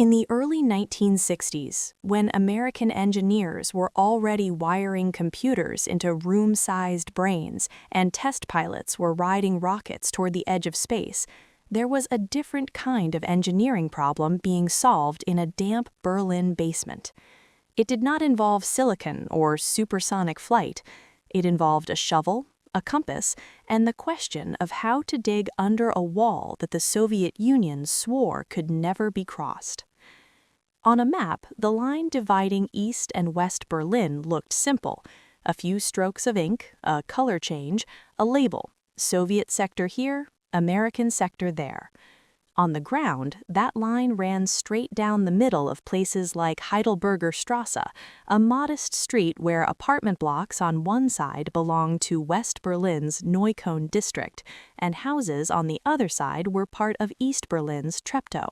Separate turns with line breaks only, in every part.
In the early 1960s, when American engineers were already wiring computers into room-sized brains and test pilots were riding rockets toward the edge of space, there was a different kind of engineering problem being solved in a damp Berlin basement. It did not involve silicon or supersonic flight. It involved a shovel, a compass, and the question of how to dig under a wall that the Soviet Union swore could never be crossed. On a map, the line dividing East and West Berlin looked simple: a few strokes of ink, a color change, a label, Soviet sector here, American sector there. On the ground, that line ran straight down the middle of places like Heidelberger Straße, a modest street where apartment blocks on one side belonged to West Berlin's Neukölln district, and houses on the other side were part of East Berlin's Treptow.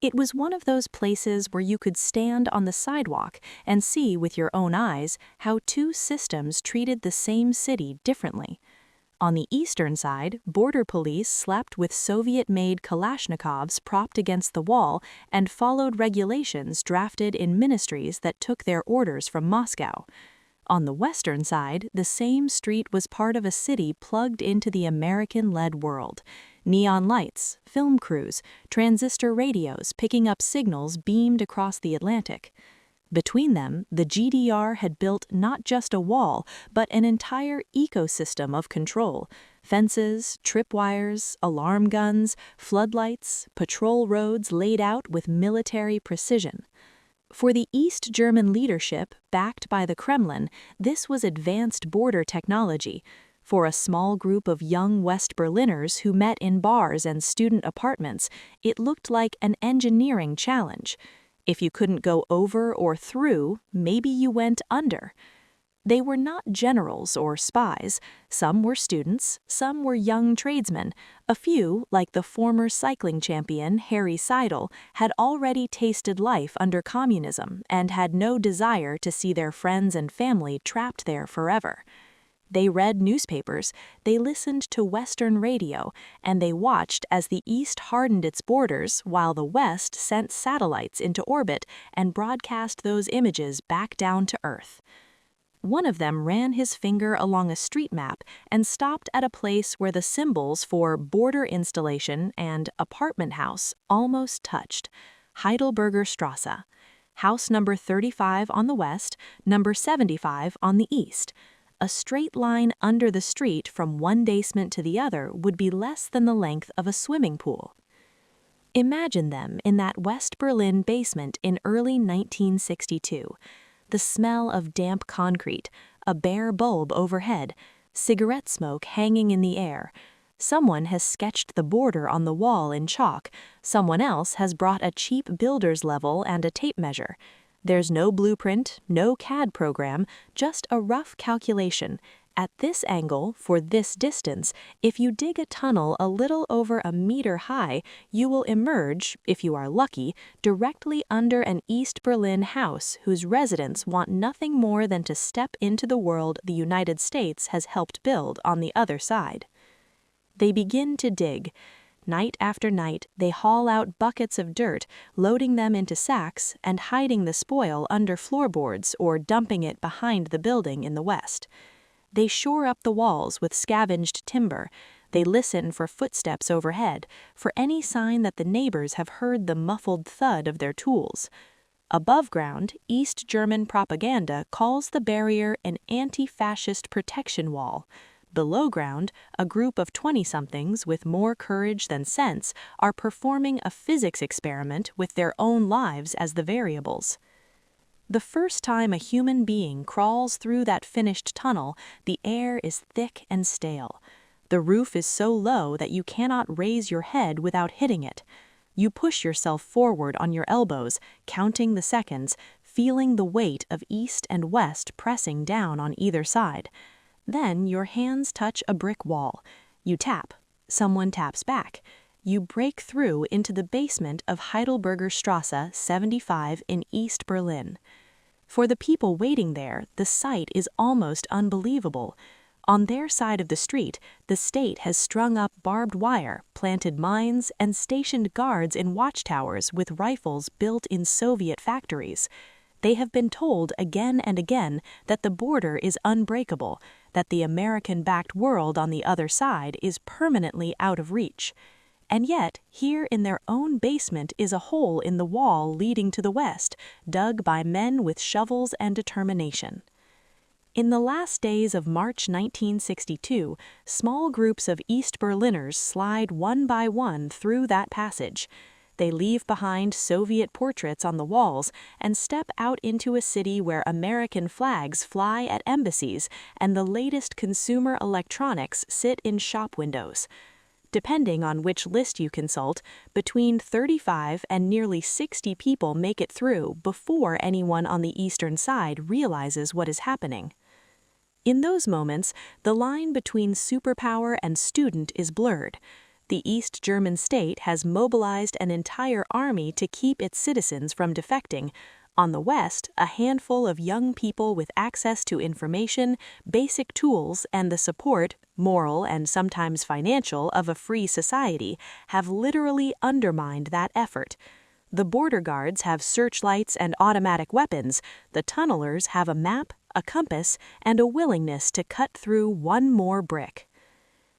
It was one of those places where you could stand on the sidewalk and see with your own eyes how two systems treated the same city differently. On the eastern side, border police slept with Soviet-made Kalashnikovs propped against the wall and followed regulations drafted in ministries that took their orders from Moscow. On the western side, the same street was part of a city plugged into the American-led world. Neon lights, film crews, transistor radios picking up signals beamed across the Atlantic. Between them, the GDR had built not just a wall, but an entire ecosystem of control: fences, tripwires, alarm guns, floodlights, patrol roads laid out with military precision. For the East German leadership, backed by the Kremlin, this was advanced border technology. For a small group of young West Berliners who met in bars and student apartments, it looked like an engineering challenge. If you couldn't go over or through, maybe you went under. They were not generals or spies. Some were students, some were young tradesmen. A few, like the former cycling champion Harry Seidel, had already tasted life under communism and had no desire to see their friends and family trapped there forever. They read newspapers, they listened to Western radio, and they watched as the East hardened its borders while the West sent satellites into orbit and broadcast those images back down to Earth. One of them ran his finger along a street map and stopped at a place where the symbols for border installation and apartment house almost touched: Heidelberger Straße. House number 35 on the west, number 75 on the east. A straight line under the street from one basement to the other would be less than the length of a swimming pool. Imagine them in that West Berlin basement in early 1962. The smell of damp concrete, a bare bulb overhead, cigarette smoke hanging in the air. Someone has sketched the border on the wall in chalk. Someone else has brought a cheap builder's level and a tape measure. There's no blueprint, no CAD program, just a rough calculation. At this angle, for this distance, if you dig a tunnel a little over a meter high, you will emerge, if you are lucky, directly under an East Berlin house whose residents want nothing more than to step into the world the United States has helped build on the other side. They begin to dig. Night after night, they haul out buckets of dirt, loading them into sacks and hiding the spoil under floorboards or dumping it behind the building in the west. They shore up the walls with scavenged timber. They listen for footsteps overhead, for any sign that the neighbors have heard the muffled thud of their tools. Above ground, East German propaganda calls the barrier an anti-fascist protection wall. Below ground, a group of 20-somethings with more courage than sense are performing a physics experiment with their own lives as the variables. The first time a human being crawls through that finished tunnel, the air is thick and stale. The roof is so low that you cannot raise your head without hitting it. You push yourself forward on your elbows, counting the seconds, feeling the weight of east and west pressing down on either side. Then your hands touch a brick wall. You tap. Someone taps back. You break through into the basement of Heidelberger Straße 75 in East Berlin. For the people waiting there, the sight is almost unbelievable. On their side of the street, the state has strung up barbed wire, planted mines, and stationed guards in watchtowers with rifles built in Soviet factories. They have been told again and again that the border is unbreakable, that the American-backed world on the other side is permanently out of reach. And yet, here in their own basement is a hole in the wall leading to the west, dug by men with shovels and determination. In the last days of March 1962, small groups of East Berliners slide one by one through that passage. They leave behind Soviet portraits on the walls and step out into a city where American flags fly at embassies and the latest consumer electronics sit in shop windows. Depending on which list you consult, between 35 and nearly 60 people make it through before anyone on the eastern side realizes what is happening. In those moments, the line between superpower and student is blurred. The East German state has mobilized an entire army to keep its citizens from defecting. On the West, a handful of young people with access to information, basic tools, and the support, moral and sometimes financial, of a free society have literally undermined that effort. The border guards have searchlights and automatic weapons. The tunnelers have a map, a compass, and a willingness to cut through one more brick.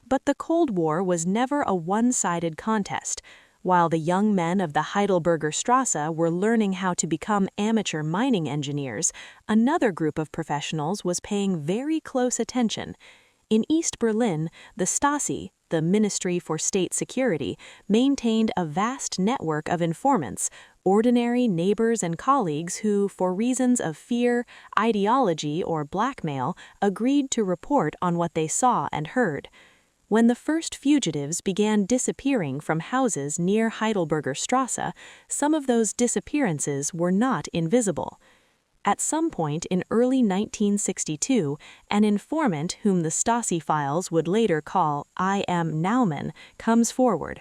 But the Cold War was never a one-sided contest. While the young men of the Heidelberger Straße were learning how to become amateur mining engineers, another group of professionals was paying very close attention. In East Berlin, the Stasi, the Ministry for State Security, maintained a vast network of informants, ordinary neighbors and colleagues who, for reasons of fear, ideology, or blackmail, agreed to report on what they saw and heard. When the first fugitives began disappearing from houses near Heidelberger Straße, some of those disappearances were not invisible. At some point in early 1962, an informant whom the Stasi files would later call I. M. Naumann comes forward.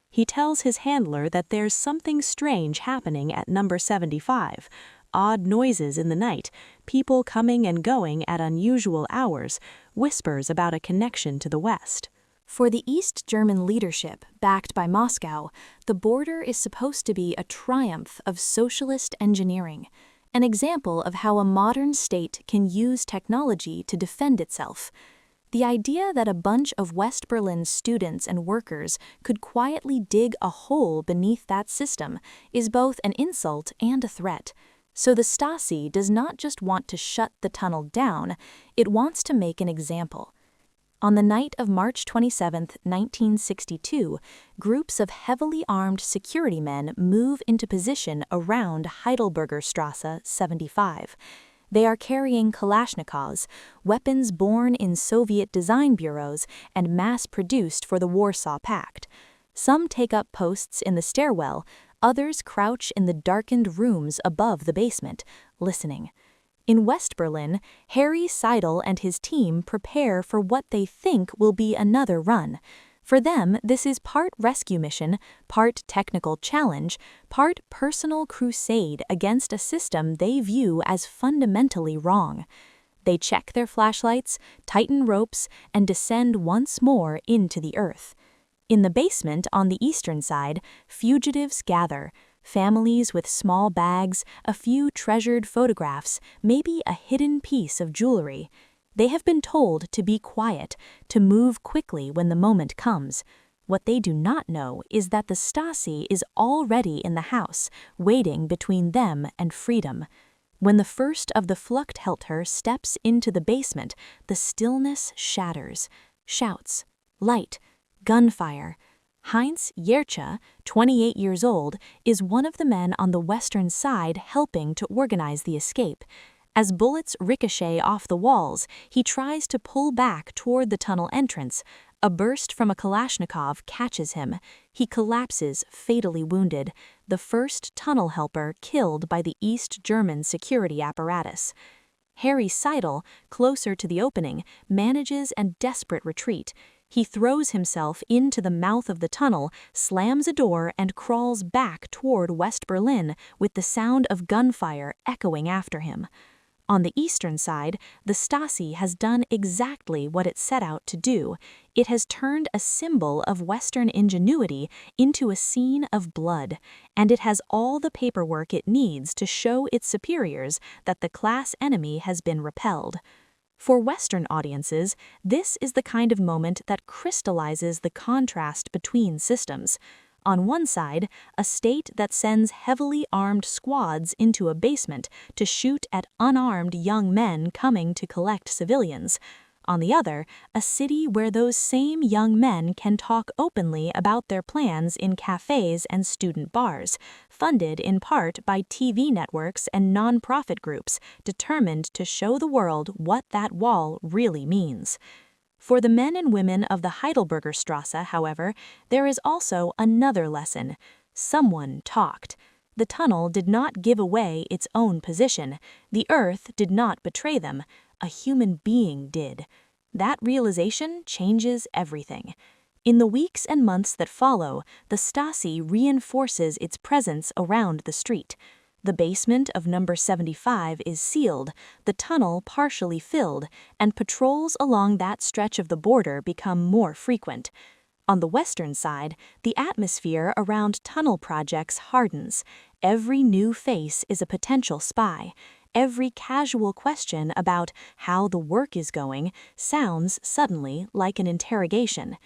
He tells his handler that there's something strange happening at number 75. Odd noises in the night, people coming and going at unusual hours, whispers about a connection to the West. For the East German leadership, backed by Moscow, the border is supposed to be a triumph of socialist engineering, an example of how a modern state can use technology to defend itself. The idea that a bunch of West Berlin students and workers could quietly dig a hole beneath that system is both an insult and a threat. So the Stasi does not just want to shut the tunnel down, it wants to make an example. On the night of March 27, 1962, groups of heavily armed security men move into position around Heidelberger Straße 75. They are carrying Kalashnikovs, weapons born in Soviet design bureaus and mass-produced for the Warsaw Pact. Some take up posts in the stairwell, others crouch in the darkened rooms above the basement, listening. In West Berlin, Harry Seidel and his team prepare for what they think will be another run. For them, this is part rescue mission, part technical challenge, part personal crusade against a system they view as fundamentally wrong. They check their flashlights, tighten ropes, and descend once more into the earth. In the basement on the eastern side, fugitives gather. Families with small bags, a few treasured photographs, maybe a hidden piece of jewelry. They have been told to be quiet, to move quickly when the moment comes. What they do not know is that the Stasi is already in the house, waiting between them and freedom. When the first of the Fluchthälter steps into the basement, the stillness shatters. Shouts, light, gunfire. Heinz Jercha, 28 years old, is one of the men on the western side helping to organize the escape. As bullets ricochet off the walls, he tries to pull back toward the tunnel entrance. A burst from a Kalashnikov catches him. He collapses, fatally wounded, the first tunnel helper killed by the East German security apparatus. Harry Seidel, closer to the opening, manages a desperate retreat. He throws himself into the mouth of the tunnel, slams a door, and crawls back toward West Berlin with the sound of gunfire echoing after him. On the eastern side, the Stasi has done exactly what it set out to do. It has turned a symbol of Western ingenuity into a scene of blood, and it has all the paperwork it needs to show its superiors that the class enemy has been repelled. For Western audiences, this is the kind of moment that crystallizes the contrast between systems. On one side, a state that sends heavily armed squads into a basement to shoot at unarmed young men coming to collect civilians. On the other, a city where those same young men can talk openly about their plans in cafes and student bars, funded in part by TV networks and non-profit groups determined to show the world what that wall really means. For the men and women of the Heidelberger Straße, however, there is also another lesson. Someone talked. The tunnel did not give away its own position. The earth did not betray them. A human being did. That realization changes everything. In the weeks and months that follow, the Stasi reinforces its presence around the street. The basement of number 75 is sealed, the tunnel partially filled, and patrols along that stretch of the border become more frequent. On the western side, the atmosphere around tunnel projects hardens. Every new face is a potential spy. Every casual question about how the work is going sounds suddenly like an interrogation.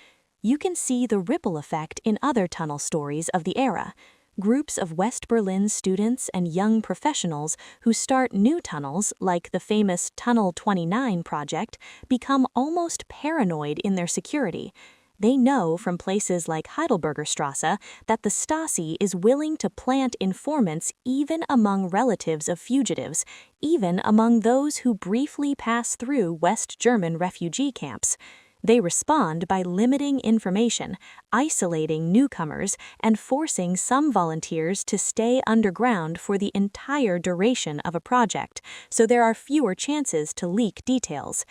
You can see the ripple effect in other tunnel stories of the era. Groups of West Berlin students and young professionals who start new tunnels, like the famous Tunnel 29 project, become almost paranoid in their security. They know from places like Heidelberger Straße that the Stasi is willing to plant informants even among relatives of fugitives, even among those who briefly pass through West German refugee camps. They respond by limiting information, isolating newcomers, and forcing some volunteers to stay underground for the entire duration of a project, so there are fewer chances to leak details.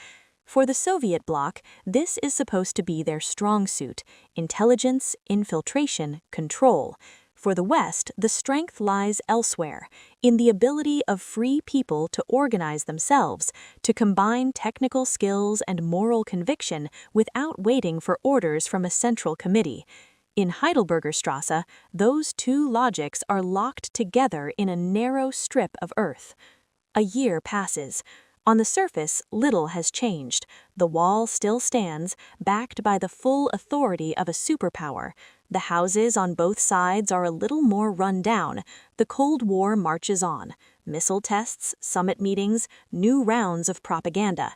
For the Soviet bloc, this is supposed to be their strong suit: intelligence, infiltration, control. For the West, the strength lies elsewhere, in the ability of free people to organize themselves, to combine technical skills and moral conviction without waiting for orders from a central committee. In Heidelberger Straße, those two logics are locked together in a narrow strip of earth. A year passes. On the surface, little has changed. The wall still stands, backed by the full authority of a superpower. The houses on both sides are a little more run down. The Cold War marches on. Missile tests, summit meetings, new rounds of propaganda.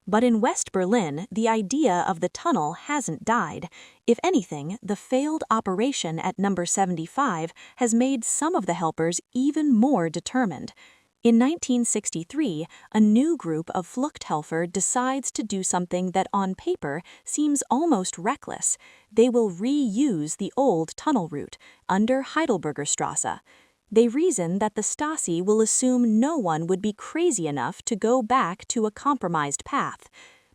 But in West Berlin, the idea of the tunnel hasn't died. If anything, the failed operation at number 75 has made some of the helpers even more determined. In 1963, a new group of Fluchthelfer decides to do something that on paper seems almost reckless. They will reuse the old tunnel route, under Heidelberger Straße. They reason that the Stasi will assume no one would be crazy enough to go back to a compromised path.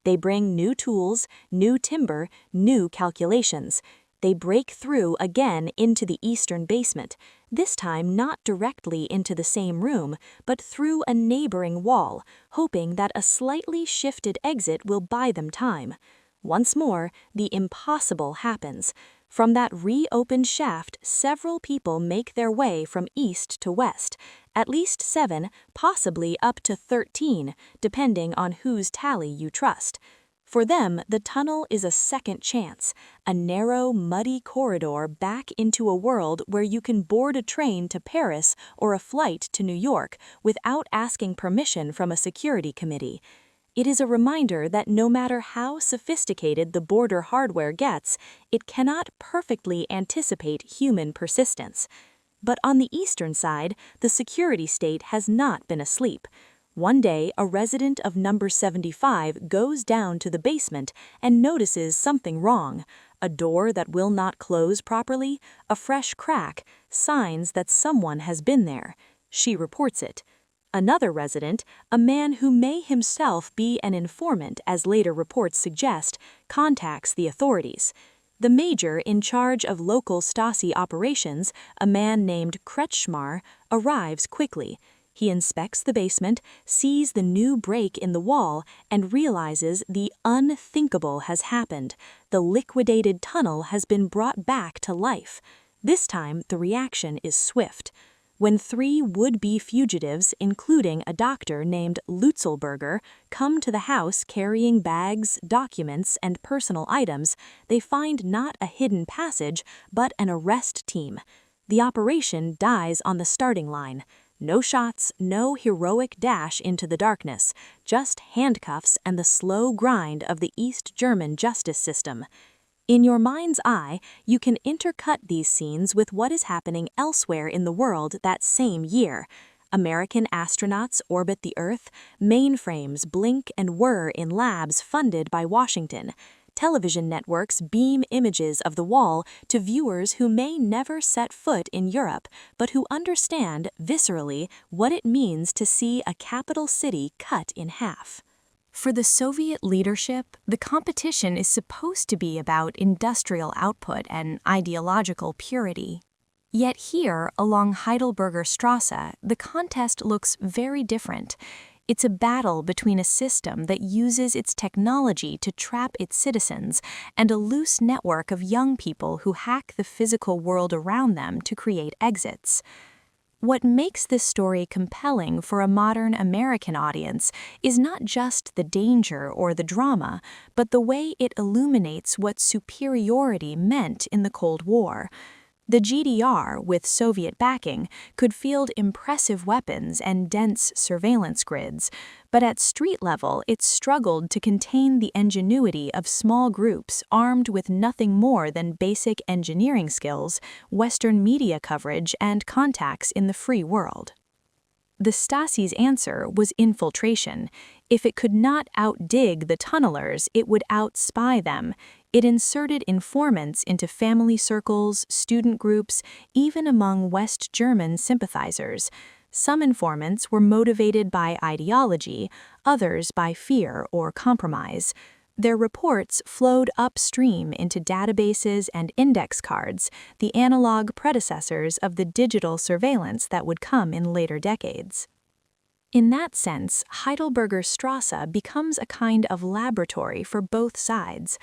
They bring new tools, new timber, new calculations. They break through again into the eastern basement, this time not directly into the same room, but through a neighboring wall, hoping that a slightly shifted exit will buy them time. Once more, the impossible happens. From that reopened shaft, several people make their way from east to west, at least 7, possibly up to 13, depending on whose tally you trust. For them, the tunnel is a second chance, a narrow, muddy corridor back into a world where you can board a train to Paris or a flight to New York without asking permission from a security committee. It is a reminder that no matter how sophisticated the border hardware gets, it cannot perfectly anticipate human persistence. But on the eastern side, the security state has not been asleep. One day, a resident of number 75 goes down to the basement and notices something wrong. A door that will not close properly, a fresh crack, signs that someone has been there. She reports it. Another resident, a man who may himself be an informant as later reports suggest, contacts the authorities. The major in charge of local Stasi operations, a man named Kretschmar, arrives quickly. He inspects the basement, sees the new break in the wall, and realizes the unthinkable has happened. The liquidated tunnel has been brought back to life. This time, the reaction is swift. When 3 would-be fugitives, including a doctor named Lutzelberger, come to the house carrying bags, documents, and personal items, they find not a hidden passage, but an arrest team. The operation dies on the starting line. No shots, no heroic dash into the darkness, just handcuffs and the slow grind of the East German justice system. In your mind's eye, you can intercut these scenes with what is happening elsewhere in the world that same year. American astronauts orbit the Earth, mainframes blink and whir in labs funded by Washington. Television networks beam images of the wall to viewers who may never set foot in Europe, but who understand, viscerally, what it means to see a capital city cut in half. For the Soviet leadership, the competition is supposed to be about industrial output and ideological purity. Yet here, along Heidelberger Straße, the contest looks very different. It's a battle between a system that uses its technology to trap its citizens and a loose network of young people who hack the physical world around them to create exits. What makes this story compelling for a modern American audience is not just the danger or the drama, but the way it illuminates what superiority meant in the Cold War. The GDR, with Soviet backing, could field impressive weapons and dense surveillance grids, but at street level it struggled to contain the ingenuity of small groups armed with nothing more than basic engineering skills, Western media coverage, and contacts in the free world. The Stasi's answer was infiltration. If it could not outdig the tunnelers, it would outspy them. It inserted informants into family circles, student groups, even among West German sympathizers. Some informants were motivated by ideology, others by fear or compromise. Their reports flowed upstream into databases and index cards, the analog predecessors of the digital surveillance that would come in later decades. In that sense, Heidelberger Straße becomes a kind of laboratory for both sides.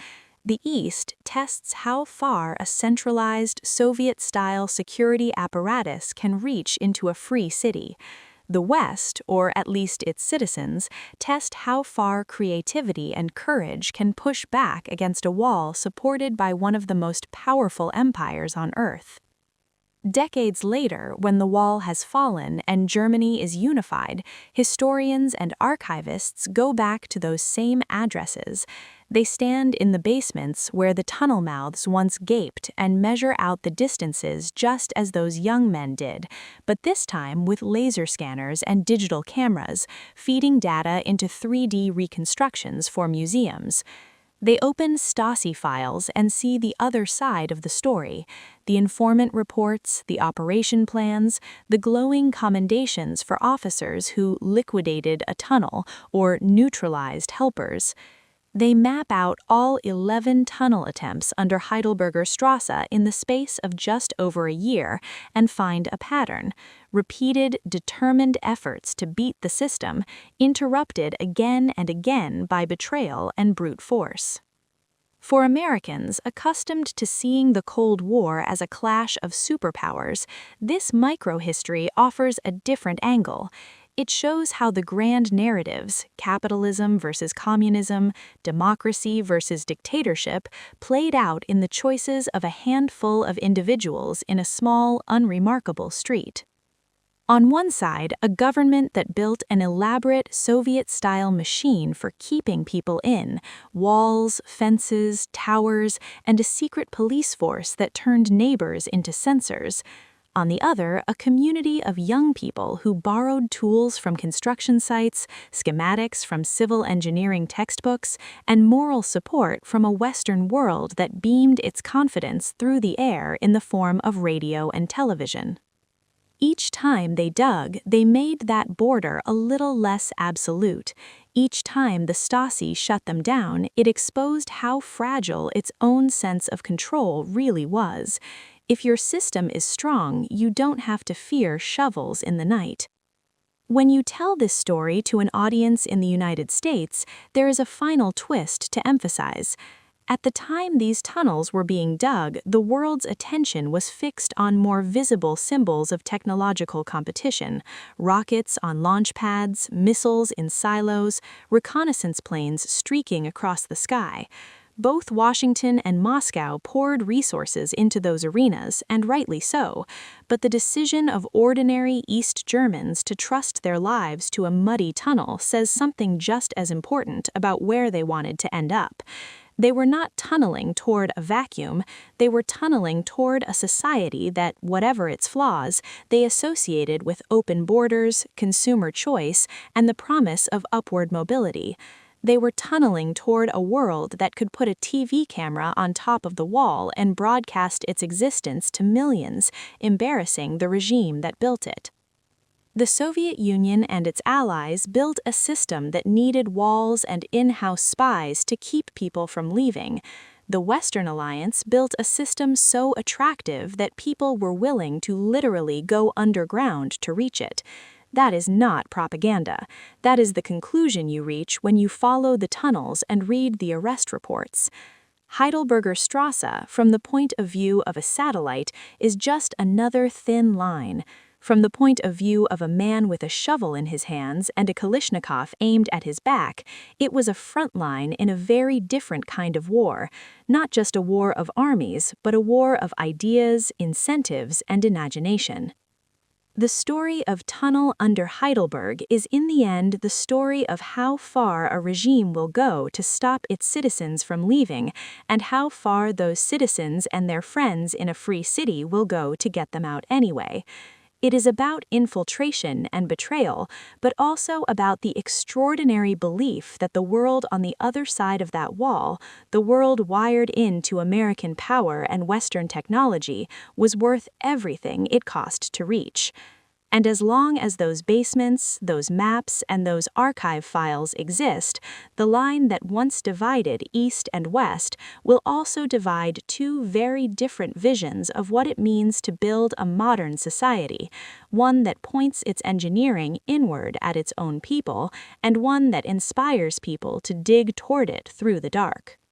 The East tests how far a centralized Soviet-style security apparatus can reach into a free city. The West, or at least its citizens, test how far creativity and courage can push back against a wall supported by one of the most powerful empires on Earth. Decades later, when the wall has fallen and Germany is unified, historians and archivists go back to those same addresses. They stand in the basements where the tunnel mouths once gaped and measure out the distances just as those young men did, but this time with laser scanners and digital cameras, feeding data into 3D reconstructions for museums. They open Stasi files and see the other side of the story, the informant reports, the operation plans, the glowing commendations for officers who liquidated a tunnel or neutralized helpers. They map out all 11 tunnel attempts under Heidelberger Straße in the space of just over a year and find a pattern: repeated, determined efforts to beat the system, interrupted again and again by betrayal and brute force. For Americans accustomed to seeing the Cold War as a clash of superpowers, this microhistory offers a different angle. It shows how the grand narratives, capitalism versus communism, democracy versus dictatorship, played out in the choices of a handful of individuals in a small, unremarkable street. On one side, a government that built an elaborate Soviet-style machine for keeping people in, walls, fences, towers, and a secret police force that turned neighbors into censors. On the other, a community of young people who borrowed tools from construction sites, schematics from civil engineering textbooks, and moral support from a Western world that beamed its confidence through the air in the form of radio and television. Each time they dug, they made that border a little less absolute. Each time the Stasi shut them down, it exposed how fragile its own sense of control really was. If your system is strong, you don't have to fear shovels in the night. When you tell this story to an audience in the United States, there is a final twist to emphasize. At the time these tunnels were being dug, the world's attention was fixed on more visible symbols of technological competition: rockets on launch pads, missiles in silos, reconnaissance planes streaking across the sky. Both Washington and Moscow poured resources into those arenas, and rightly so, but the decision of ordinary East Germans to trust their lives to a muddy tunnel says something just as important about where they wanted to end up. They were not tunneling toward a vacuum, they were tunneling toward a society that, whatever its flaws, they associated with open borders, consumer choice, and the promise of upward mobility. They were tunneling toward a world that could put a TV camera on top of the wall and broadcast its existence to millions, embarrassing the regime that built it. The Soviet Union and its allies built a system that needed walls and in-house spies to keep people from leaving. The Western Alliance built a system so attractive that people were willing to literally go underground to reach it. That is not propaganda. That is the conclusion you reach when you follow the tunnels and read the arrest reports. Heidelberger Straße, from the point of view of a satellite, is just another thin line. From the point of view of a man with a shovel in his hands and a Kalashnikov aimed at his back, it was a front line in a very different kind of war, not just a war of armies, but a war of ideas, incentives, and imagination. The story of Tunnel under Heidelberg is in the end the story of how far a regime will go to stop its citizens from leaving, and how far those citizens and their friends in a free city will go to get them out anyway. It is about infiltration and betrayal, but also about the extraordinary belief that the world on the other side of that wall, the world wired into American power and Western technology, was worth everything it cost to reach. And as long as those basements, those maps, and those archive files exist, the line that once divided East and West will also divide two very different visions of what it means to build a modern society, one that points its engineering inward at its own people, and one that inspires people to dig toward it through the dark.